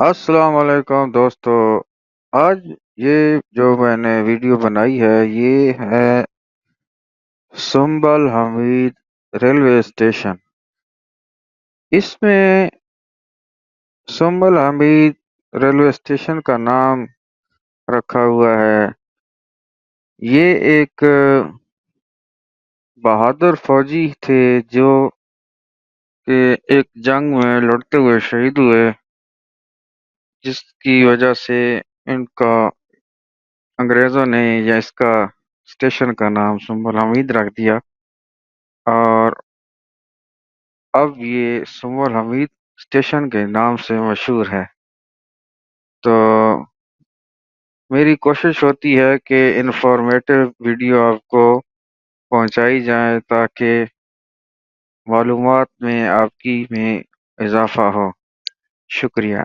السلام علیکم دوستو. آج یہ جو میں نے ویڈیو بنائی ہے یہ ہے سنبل حمید ریلوے اسٹیشن. اس میں سنبل حمید ریلوے اسٹیشن کا نام رکھا ہوا ہے. یہ ایک بہادر فوجی تھے جو کہ ایک جنگ میں لڑتے ہوئے شہید ہوئے، جس کی وجہ سے ان کا انگریزوں نے یا اس کا اسٹیشن کا نام سنبل حمید رکھ دیا، اور اب یہ سنبل حمید اسٹیشن کے نام سے مشہور ہے. تو میری کوشش ہوتی ہے کہ انفارمیٹو ویڈیو آپ کو پہنچائی جائے تاکہ معلومات میں آپ کی اضافہ ہو. شکریہ.